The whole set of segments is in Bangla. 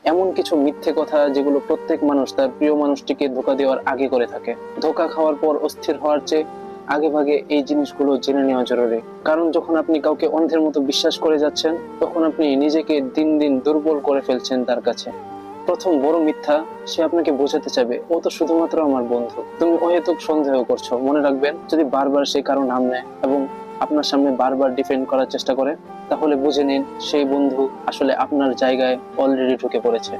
এমন কিছু মিথ্যে কথা যেগুলো প্রত্যেক মানুষ তার প্রিয় মানুষটিকে ধোঁকা দেওয়ার আগে করে থাকে। ধোঁকা খাওয়ার পর অস্থির হওয়ার চেয়ে আগে ভাগে এই জিনিসগুলো জেনে নেওয়া জরুরি। কারণ যখন আপনি কাউকে অন্ধের মতো বিশ্বাস করে যাচ্ছেন, তখন আপনি নিজেকে দিন দিন দুর্বল করে ফেলছেন তার কাছে। প্রথম বড় মিথ্যা, সে আপনাকে বোঝাতে চাবে ও তো শুধুমাত্র আমার বন্ধু। তুমি অহেতুক সন্দেহ করছো। মনে রাখবেন, যদি বারবার সে কারো নাম নেয় এবং আপনার সামনে বারবার ডিফেন্ড করার চেষ্টা করে, তাহলে বুঝে নিন সেই বন্ধু আসলে আপনার জায়গায় অলরেডি ঢুকে পড়েছে।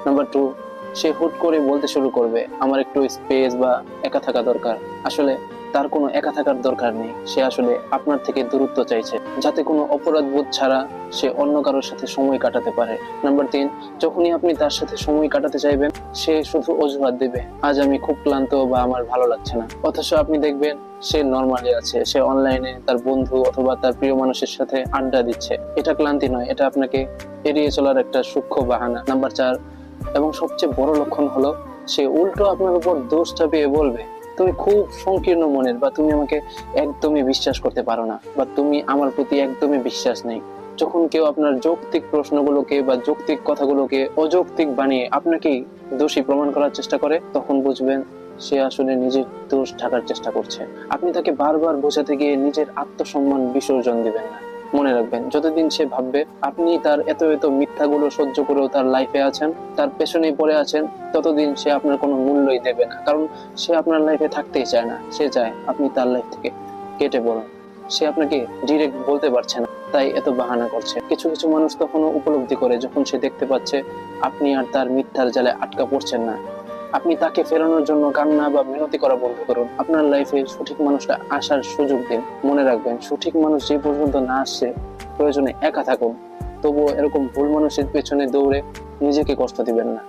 নাম্বার 2, সে হুট করে বলতে শুরু করবে আমার একটু স্পেস বা একা থাকা দরকার। আসলে তার কোনো একা থাকার দরকার নেই, সে আসলে আপনার থেকে দূরত্ব চাইছে, যাতে কোনো অপরাধ বোধ ছাড়া সে অন্য কারোর সাথে সময় কাটাতে পারে। নাম্বার 3, যখনই আপনি তার সাথে সময় কাটাতে চাইবেন, সে শুধু অজুহাত দিবে, আজ আমি খুব ক্লান্ত বা আমার ভালো লাগছে না। অথচ আপনি দেখবেন সে নর্মালি আছে, সে অনলাইনে তার বন্ধু অথবা তার প্রিয় মানুষের সাথে আড্ডা দিচ্ছে। এটা ক্লান্তি নয়, এটা আপনাকে এড়িয়ে চলার একটা সূক্ষ্ম বাহানা। নাম্বার 4 এবং সবচেয়ে বড় লক্ষণ হলো, সে উল্টো আপনার উপর দোষ চাপিয়ে বলবে তুমি খুব সংকীর্ণ মনের, বা তুমি আমাকে একদমই বিশ্বাস করতে পারো না, বা তুমি আমার প্রতি একদমই বিশ্বাস নেই। যখন কেউ আপনার যৌক্তিক প্রশ্নগুলোকে বা যৌক্তিক কথাগুলোকে অযৌক্তিক বানিয়ে আপনাকে দোষী প্রমাণ করার চেষ্টা করে, তখন বুঝবেন সে আসলে নিজের দোষ ঢাকার চেষ্টা করছে। আপনি তাকে বারবার বোঝাতে গিয়ে নিজের আত্মসম্মান বিসর্জন দিবেন না। মনে রাখবেন, যতদিন সে ভাববে আপনি তার এত এত মিথ্যাগুলো সহ্য করেও তার লাইফে আছেন, তার পেছনেই পড়ে আছেন, ততদিন সে আপনার কোনো মূল্যই দেবে না। কারণ সে আপনার লাইফে থাকতেই চায় না, সে চায় আপনি তার লাইফ থেকে কেটে পড়ুন। সে আপনাকে ডিরেক্ট বলতে পারছে না, তাই এত বাহানা করছে। কিছু কিছু মানুষ তখনও উপলব্ধি করে যখন সে দেখতে পাচ্ছে আপনি আর তার মিথ্যার জালে আটকা পড়ছেন না। আপনি তাকে ফেরানোর জন্য কান্না বা মিনতি করা বন্ধ করুন। আপনার লাইফে সঠিক মানুষটা আসার সুযোগ দিন। মনে রাখবেন, সঠিক মানুষ যে পর্যন্ত না আসছে, প্রয়োজনে একা থাকুন, তবুও এরকম ভুল মানুষের পেছনে দৌড়ে নিজেকে কষ্ট দিবেন না।